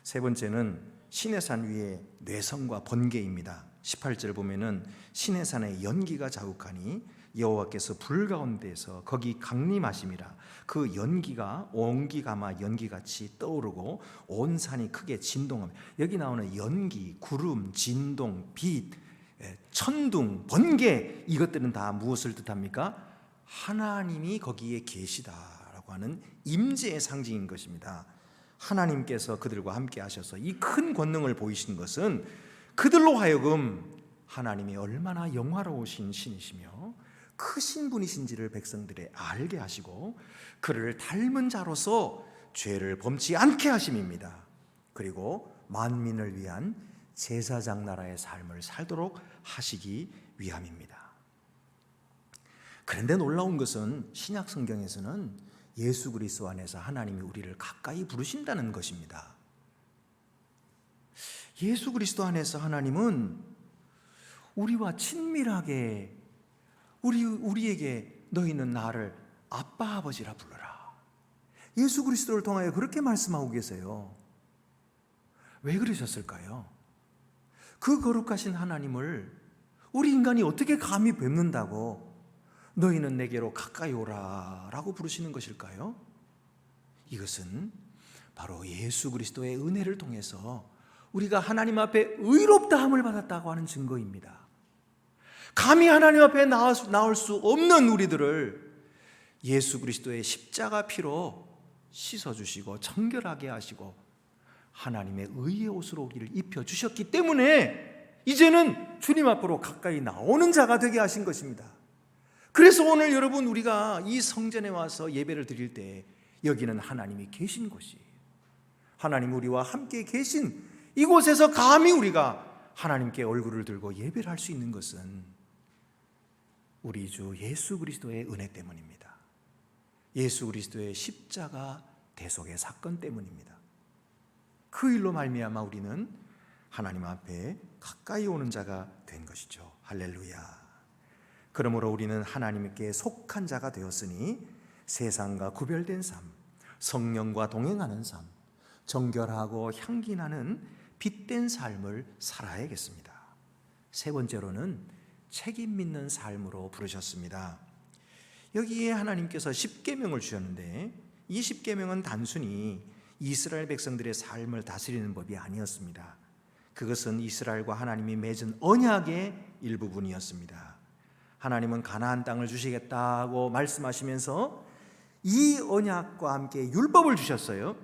세 번째는 시내산 위의 뇌성과 번개입니다. 18절 보면은 시내산에 연기가 자욱하니 여호와께서 불 가운데서 거기 강림하심이라. 그 연기가 옹기가마 연기같이 떠오르고 온 산이 크게 진동하며, 여기 나오는 연기, 구름, 진동, 빛, 천둥, 번개, 이것들은 다 무엇을 뜻합니까? 하나님이 거기에 계시다라고 하는 임재의 상징인 것입니다. 하나님께서 그들과 함께 하셔서 이 큰 권능을 보이신 것은 그들로 하여금 하나님이 얼마나 영화로우신 신이시며 크신 분이신지를 백성들에 알게 하시고 그를 닮은 자로서 죄를 범치 않게 하심입니다. 그리고 만민을 위한 제사장 나라의 삶을 살도록 하시기 위함입니다. 그런데 놀라운 것은 신약 성경에서는 예수 그리스도 안에서 하나님이 우리를 가까이 부르신다는 것입니다. 예수 그리스도 안에서 하나님은 우리와 친밀하게 우리에게 너희는 나를 아빠 아버지라 불러라. 예수 그리스도를 통하여 그렇게 말씀하고 계세요. 왜 그러셨을까요? 그 거룩하신 하나님을 우리 인간이 어떻게 감히 뵙는다고 너희는 내게로 가까이 오라 라고 부르시는 것일까요? 이것은 바로 예수 그리스도의 은혜를 통해서 우리가 하나님 앞에 의롭다함을 받았다고 하는 증거입니다. 감히 하나님 앞에 나올 수 없는 우리들을 예수 그리스도의 십자가 피로 씻어주시고 청결하게 하시고 하나님의 의의 옷으로 우리를 입혀주셨기 때문에 이제는 주님 앞으로 가까이 나오는 자가 되게 하신 것입니다. 그래서 오늘 여러분 우리가 이 성전에 와서 예배를 드릴 때 여기는 하나님이 계신 곳이에요. 하나님 우리와 함께 계신 이곳에서 감히 우리가 하나님께 얼굴을 들고 예배를 할 수 있는 것은 우리 주 예수 그리스도의 은혜 때문입니다. 예수 그리스도의 십자가 대속의 사건 때문입니다. 그 일로 말미암아 우리는 하나님 앞에 가까이 오는 자가 된 것이죠. 할렐루야. 그러므로 우리는 하나님께 속한 자가 되었으니 세상과 구별된 삶, 성령과 동행하는 삶, 정결하고 향기나는 빛된 삶을 살아야겠습니다. 세 번째로는 책임 있는 삶으로 부르셨습니다. 여기에 하나님께서 십계명을 주셨는데 이 십계명은 단순히 이스라엘 백성들의 삶을 다스리는 법이 아니었습니다. 그것은 이스라엘과 하나님이 맺은 언약의 일부분이었습니다. 하나님은 가나안 땅을 주시겠다고 말씀하시면서 이 언약과 함께 율법을 주셨어요.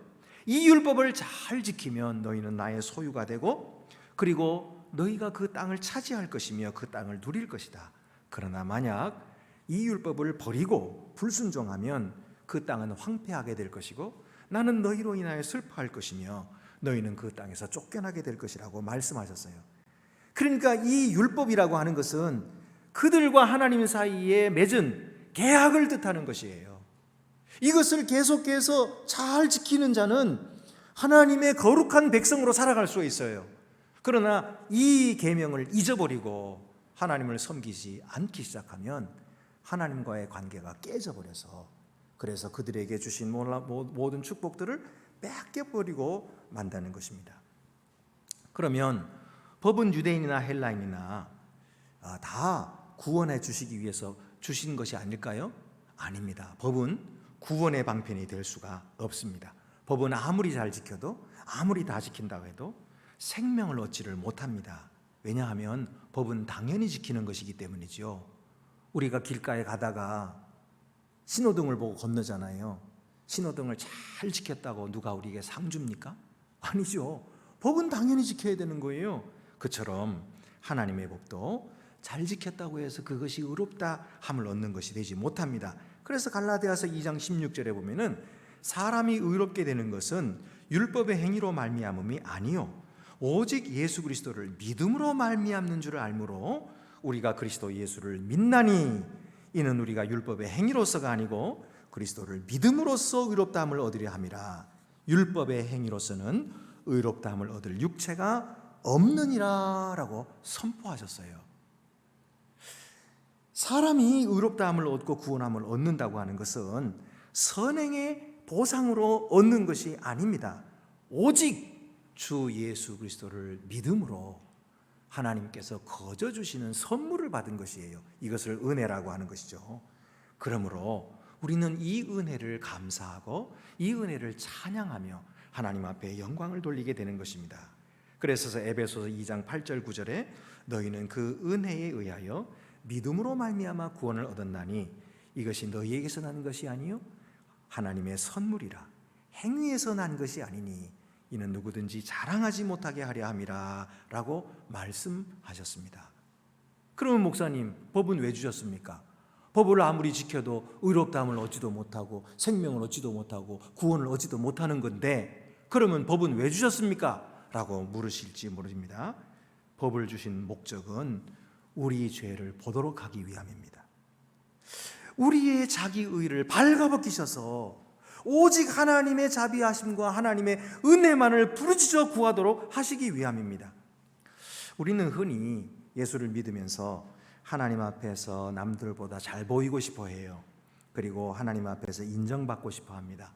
이 율법을 잘 지키면 너희는 나의 소유가 되고 그리고 너희가 그 땅을 차지할 것이며 그 땅을 누릴 것이다. 그러나 만약 이 율법을 버리고 불순종하면 그 땅은 황폐하게 될 것이고 나는 너희로 인하여 슬퍼할 것이며 너희는 그 땅에서 쫓겨나게 될 것이라고 말씀하셨어요. 그러니까 이 율법이라고 하는 것은 그들과 하나님 사이에 맺은 계약을 뜻하는 것이에요. 이것을 계속해서 잘 지키는 자는 하나님의 거룩한 백성으로 살아갈 수 있어요. 그러나 이 계명을 잊어버리고 하나님을 섬기지 않기 시작하면 하나님과의 관계가 깨져버려서, 그래서 그들에게 주신 모든 축복들을 뺏겨버리고 만다는 것입니다. 그러면 법은 유대인이나 헬라인이나 다 구원해 주시기 위해서 주신 것이 아닐까요? 아닙니다. 법은 구원의 방편이 될 수가 없습니다. 법은 아무리 잘 지켜도, 아무리 다 지킨다고 해도 생명을 얻지를 못합니다. 왜냐하면 법은 당연히 지키는 것이기 때문이지요. 우리가 길가에 가다가 신호등을 보고 건너잖아요. 신호등을 잘 지켰다고 누가 우리에게 상 줍니까? 아니죠. 법은 당연히 지켜야 되는 거예요. 그처럼 하나님의 법도 잘 지켰다고 해서 그것이 의롭다 함을 얻는 것이 되지 못합니다. 그래서 갈라디아서 2장 16절에 보면은 사람이 의롭게 되는 것은 율법의 행위로 말미암음이 아니요 오직 예수 그리스도를 믿음으로 말미암는 줄을 알므로 우리가 그리스도 예수를 믿나니 이는 우리가 율법의 행위로서가 아니고 그리스도를 믿음으로써 의롭다함을 얻으려 함이라. 율법의 행위로서는 의롭다함을 얻을 육체가 없느니라 라고 선포하셨어요. 사람이 의롭다함을 얻고 구원함을 얻는다고 하는 것은 선행의 보상으로 얻는 것이 아닙니다. 오직 주 예수 그리스도를 믿음으로 하나님께서 거저 주시는 선물을 받은 것이에요. 이것을 은혜라고 하는 것이죠. 그러므로 우리는 이 은혜를 감사하고 이 은혜를 찬양하며 하나님 앞에 영광을 돌리게 되는 것입니다. 그래서 에베소서 2장 8절 9절에 너희는 그 은혜에 의하여 믿음으로 말미암아 구원을 얻었나니 이것이 너희에게서 난 것이 아니요 하나님의 선물이라. 행위에서 난 것이 아니니 이는 누구든지 자랑하지 못하게 하려 함이라 라고 말씀하셨습니다. 그러면 목사님, 법은 왜 주셨습니까? 법을 아무리 지켜도 의롭다함을 얻지도 못하고 생명을 얻지도 못하고 구원을 얻지도 못하는 건데 그러면 법은 왜 주셨습니까? 라고 물으실지 모릅니다. 법을 주신 목적은 우리 죄를 보도록 하기 위함입니다. 우리의 자기 의를 발가벗기셔서 오직 하나님의 자비하심과 하나님의 은혜만을 부르짖어 구하도록 하시기 위함입니다. 우리는 흔히 예수를 믿으면서 하나님 앞에서 남들보다 잘 보이고 싶어 해요. 그리고 하나님 앞에서 인정받고 싶어 합니다.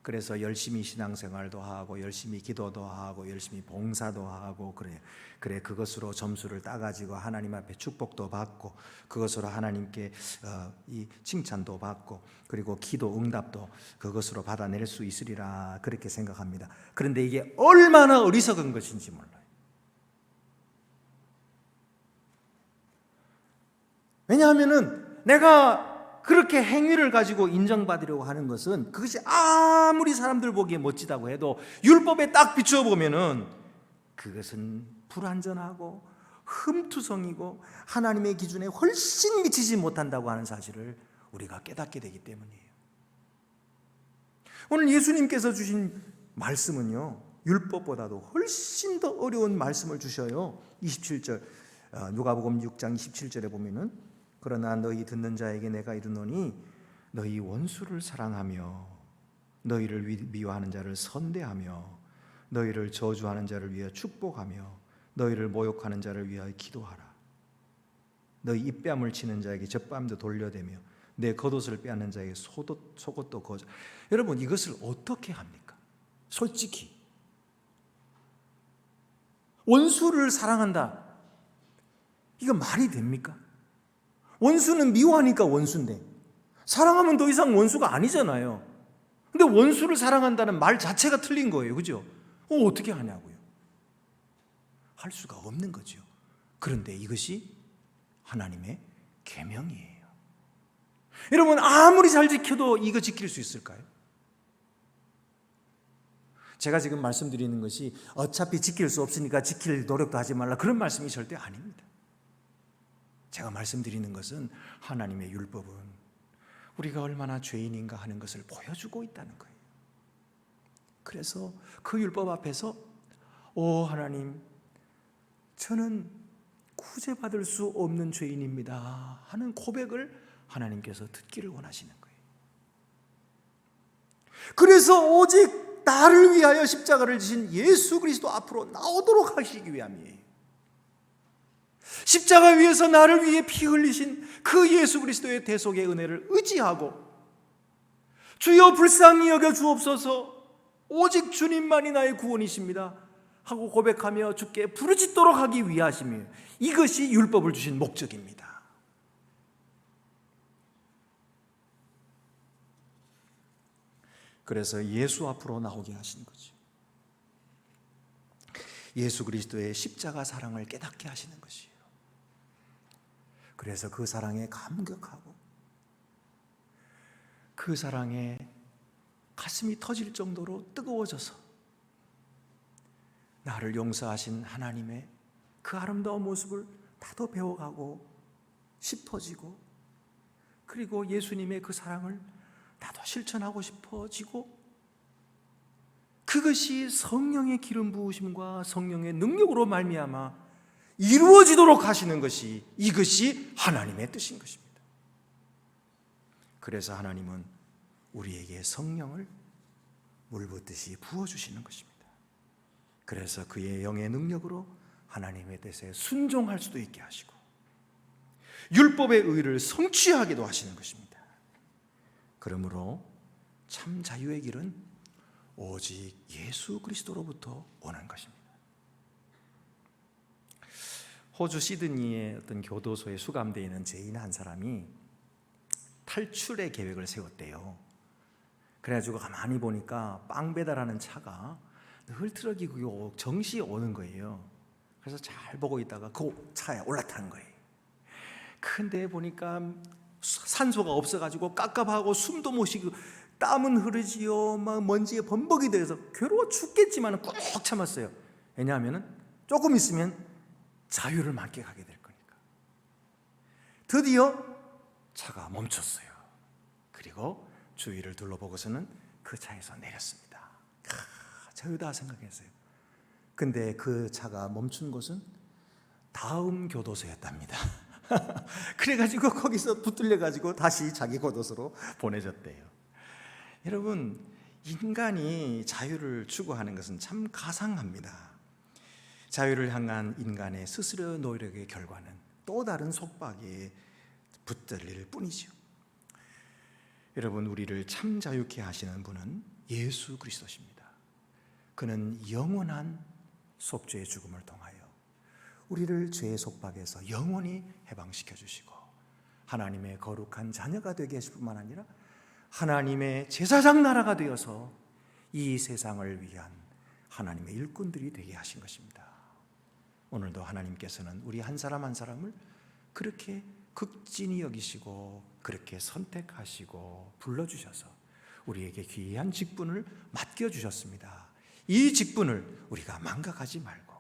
그래서 열심히 신앙생활도 하고 열심히 기도도 하고 열심히 봉사도 하고 그래 그것으로 점수를 따가지고 하나님 앞에 축복도 받고 그것으로 하나님께 이 칭찬도 받고 그리고 기도 응답도 그것으로 받아낼 수 있으리라 그렇게 생각합니다. 그런데 이게 얼마나 어리석은 것인지 몰라요. 왜냐하면은 내가 그렇게 행위를 가지고 인정받으려고 하는 것은 그것이 아무리 사람들 보기에 멋지다고 해도 율법에 딱 비춰보면은 그것은 불완전하고 흠투성이고 하나님의 기준에 훨씬 미치지 못한다고 하는 사실을 우리가 깨닫게 되기 때문이에요. 오늘 예수님께서 주신 말씀은요 율법보다도 훨씬 더 어려운 말씀을 주셔요. 27절 누가복음 6장 27절에 보면은 그러나 너희 듣는 자에게 내가 이르노니 너희 원수를 사랑하며 너희를 미워하는 자를 선대하며 너희를 저주하는 자를 위하여 축복하며 너희를 모욕하는 자를 위하여 기도하라. 너희 입뺨을 치는 자에게 젖밤도 돌려대며 내 겉옷을 빼앗는 자에게 속옷도 거저. 여러분 이것을 어떻게 합니까? 솔직히 원수를 사랑한다. 이거 말이 됩니까? 원수는 미워하니까 원수인데 사랑하면 더 이상 원수가 아니잖아요. 근데 원수를 사랑한다는 말 자체가 틀린 거예요. 그죠? 어떻게 하냐고요. 할 수가 없는 거죠. 그런데 이것이 하나님의 계명이에요. 여러분 아무리 잘 지켜도 이거 지킬 수 있을까요? 제가 지금 말씀드리는 것이 어차피 지킬 수 없으니까 지킬 노력도 하지 말라 그런 말씀이 절대 아닙니다. 제가 말씀드리는 것은 하나님의 율법은 우리가 얼마나 죄인인가 하는 것을 보여주고 있다는 거예요. 그래서 그 율법 앞에서 오 하나님, 저는 구제받을 수 없는 죄인입니다 하는 고백을 하나님께서 듣기를 원하시는 거예요. 그래서 오직 나를 위하여 십자가를 지신 예수 그리스도 앞으로 나오도록 하시기 위함이에요. 십자가 위에서 나를 위해 피 흘리신 그 예수 그리스도의 대속의 은혜를 의지하고 주여 불쌍히 여겨 주옵소서, 오직 주님만이 나의 구원이십니다 하고 고백하며 주께 부르짖도록 하기 위하심이에요. 이것이 율법을 주신 목적입니다. 그래서 예수 앞으로 나오게 하신 거죠. 예수 그리스도의 십자가 사랑을 깨닫게 하시는 것이에요. 그래서 그 사랑에 감격하고 그 사랑에 가슴이 터질 정도로 뜨거워져서 나를 용서하신 하나님의 그 아름다운 모습을 나도 배워가고 싶어지고, 그리고 예수님의 그 사랑을 나도 실천하고 싶어지고, 그것이 성령의 기름 부으심과 성령의 능력으로 말미암아 이루어지도록 하시는 것이, 이것이 하나님의 뜻인 것입니다. 그래서 하나님은 우리에게 성령을 물붓듯이 부어주시는 것입니다. 그래서 그의 영의 능력으로 하나님의 뜻에 순종할 수도 있게 하시고 율법의 의를 성취하기도 하시는 것입니다. 그러므로 참 자유의 길은 오직 예수 그리스도로부터 오는 것입니다. 호주 시드니의 어떤 교도소에 수감되어 있는 죄인 한 사람이 탈출의 계획을 세웠대요. 그래가지고 가만히 보니까 빵 배달하는 차가 늘 트럭이 정시에 오는 거예요. 그래서 잘 보고 있다가 그 차에 올라타는 거예요. 근데 보니까 산소가 없어가지고 깝깝하고 숨도 못 쉬고 땀은 흐르지요. 막 먼지에 범벅이 돼서 괴로워 죽겠지만 꾹 참았어요. 왜냐하면 조금 있으면 자유를 만끽하게 될 거니까. 드디어 차가 멈췄어요. 그리고 주위를 둘러보고서는 그 차에서 내렸습니다. 자유다 생각했어요. 근데 그 차가 멈춘 곳은 다음 교도소였답니다. 그래가지고 거기서 붙들려가지고 다시 자기 교도소로 보내졌대요. 여러분, 인간이 자유를 추구하는 것은 참 가상합니다. 자유를 향한 인간의 스스로 노력의 결과는 또 다른 속박에 붙들릴 뿐이죠. 여러분, 우리를 참 자유케 하시는 분은 예수 그리스도십니다. 그는 영원한 속죄의 죽음을 통하여 우리를 죄의 속박에서 영원히 해방시켜 주시고 하나님의 거룩한 자녀가 되게 하실 뿐만 아니라 하나님의 제사장 나라가 되어서 이 세상을 위한 하나님의 일꾼들이 되게 하신 것입니다. 오늘도 하나님께서는 우리 한 사람 한 사람을 그렇게 극진히 여기시고 그렇게 선택하시고 불러주셔서 우리에게 귀한 직분을 맡겨주셨습니다. 이 직분을 우리가 망각하지 말고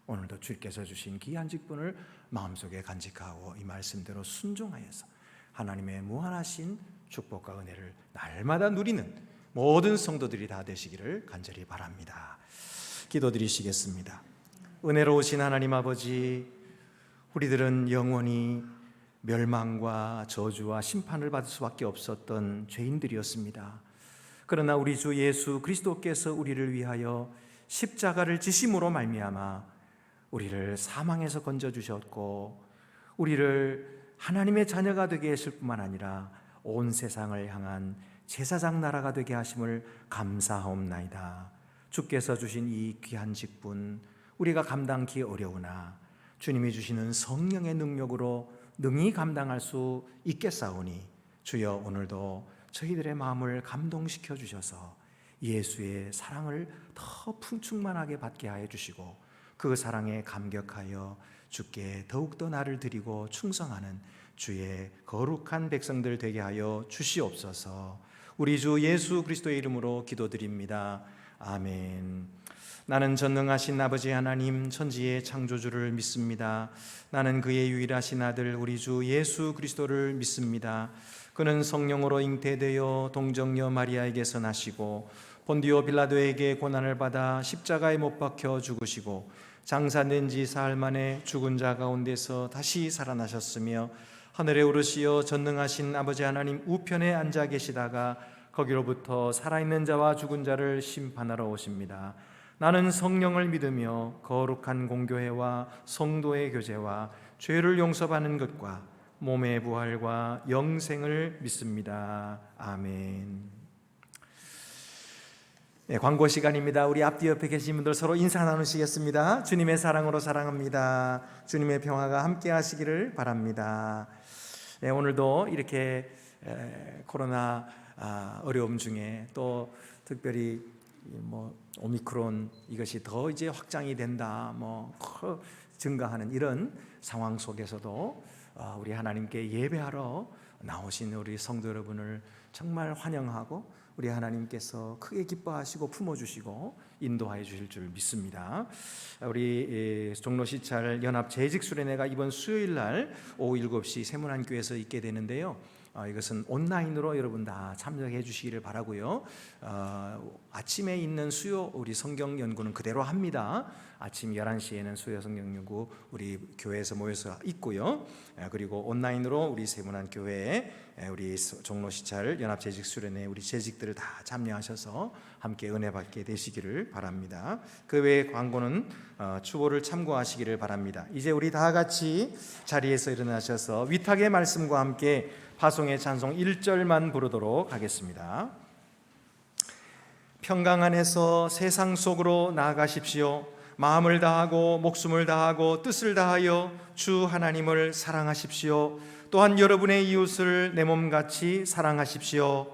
오늘도 주께서 주신 귀한 직분을 마음속에 간직하고 이 말씀대로 순종하여서 하나님의 무한하신 축복과 은혜를 날마다 누리는 모든 성도들이 다 되시기를 간절히 바랍니다. 기도드리시겠습니다. 은혜로우신 하나님 아버지, 우리들은 영원히 멸망과 저주와 심판을 받을 수밖에 없었던 죄인들이었습니다. 그러나 우리 주 예수 그리스도께서 우리를 위하여 십자가를 지심으로 말미암아 우리를 사망에서 건져주셨고 우리를 하나님의 자녀가 되게 하실 뿐만 아니라 온 세상을 향한 제사장 나라가 되게 하심을 감사하옵나이다. 주께서 주신 이 귀한 직분 우리가 감당기 어려우나 주님이 주시는 성령의 능력으로 능히 감당할 수 있겠사오니 주여 오늘도 저희들의 마음을 감동시켜 주셔서 예수의 사랑을 더 풍충만하게 받게 하여 주시고 그 사랑에 감격하여 주께 더욱더 나를 드리고 충성하는 주의 거룩한 백성들 되게 하여 주시옵소서. 우리 주 예수 그리스도의 이름으로 기도드립니다. 아멘. 나는 전능하신 아버지 하나님 천지의 창조주를 믿습니다. 나는 그의 유일하신 아들 우리 주 예수 그리스도를 믿습니다. 그는 성령으로 잉태되어 동정녀 마리아에게서 나시고 본디오 빌라도에게 고난을 받아 십자가에 못 박혀 죽으시고 장사된 지 사흘 만에 죽은 자 가운데서 다시 살아나셨으며 하늘에 오르시어 전능하신 아버지 하나님 우편에 앉아 계시다가 거기로부터 살아있는 자와 죽은 자를 심판하러 오십니다. 나는 성령을 믿으며 거룩한 공교회와 성도의 교제와 죄를 용서받는 것과 몸의 부활과 영생을 믿습니다. 아멘. 네, 광고 시간입니다. 우리 앞뒤 옆에 계신 분들 서로 인사 나누시겠습니다. 주님의 사랑으로 사랑합니다. 주님의 평화가 함께 하시기를 바랍니다. 네, 오늘도 이렇게 코로나 어려움 중에 또 특별히 오미크론 이것이 더 이제 확장이 된다, 증가하는 이런 상황 속에서도 우리 하나님께 예배하러 나오신 우리 성도 여러분을 정말 환영하고 우리 하나님께서 크게 기뻐하시고 품어주시고 인도하여 주실 줄 믿습니다. 우리 종로시찰 연합 재직수련회가 이번 수요일 날 오후 7시 세문안교회에서 있게 되는데요. 이것은 온라인으로 여러분 다 참여해 주시기를 바라고요. 아침에 있는 수요 우리 성경 연구는 그대로 합니다. 아침 11시에는 수요 성경 연구 우리 교회에서 모여서 있고요. 그리고 온라인으로 우리 세문안 교회에 우리 종로시찰 연합재직수련회 우리 재직들을 다 참여하셔서 함께 은혜 받게 되시기를 바랍니다. 그 외에 광고는 추보를 참고하시기를 바랍니다. 이제 우리 다 같이 자리에서 일어나셔서 위탁의 말씀과 함께 파송의 찬송 1절만 부르도록 하겠습니다. 평강 안에서 세상 속으로 나아가십시오. 마음을 다하고 목숨을 다하고 뜻을 다하여 주 하나님을 사랑하십시오. 또한 여러분의 이웃을 내 몸같이 사랑하십시오.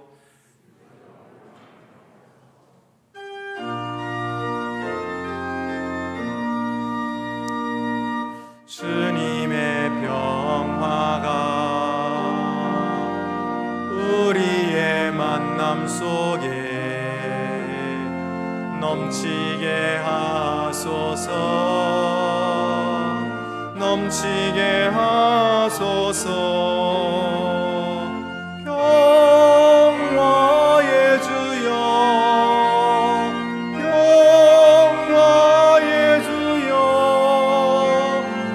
주님의 평화가 우리의 만남 속에 넘치게 하소서, 넘치게 하소서. 평화의 주여, 평화의 주여,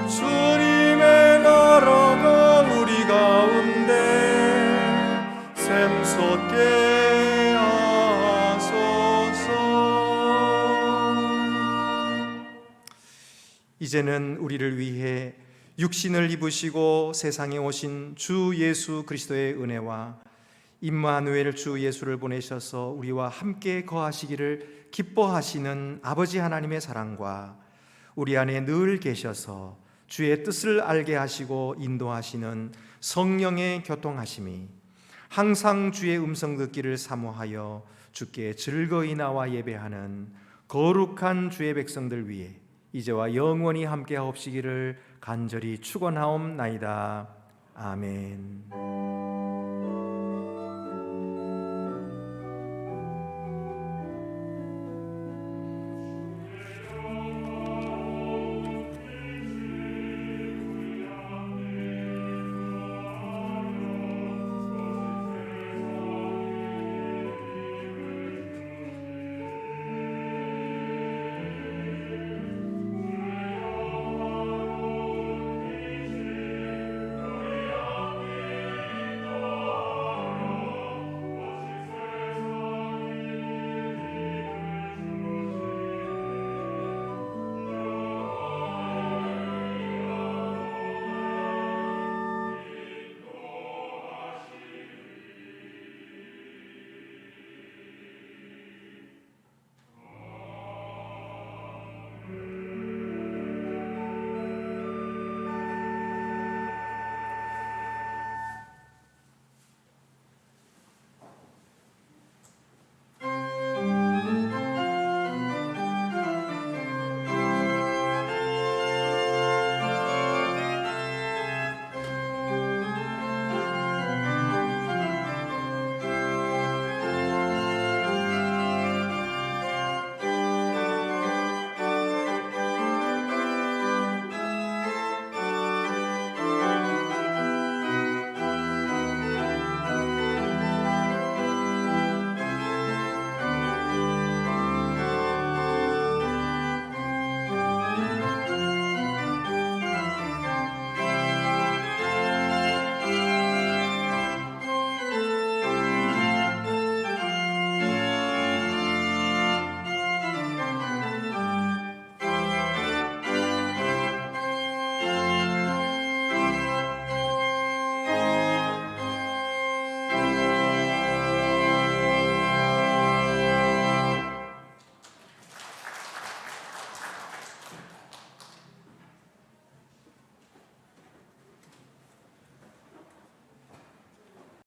주님의 나라가 우리 가운데 샘솟게 하소서. 이제는 우리를 위해 육신을 입으시고 세상에 오신 주 예수 그리스도의 은혜와 임마누엘 주 예수를 보내셔서 우리와 함께 거하시기를 기뻐하시는 아버지 하나님의 사랑과 우리 안에 늘 계셔서 주의 뜻을 알게 하시고 인도하시는 성령의 교통하심이 항상 주의 음성 듣기를 사모하여 주께 즐거이 나와 예배하는 거룩한 주의 백성들 위해 이제와 영원히 함께 하옵시기를 간절히 축원하옵나이다. 아멘.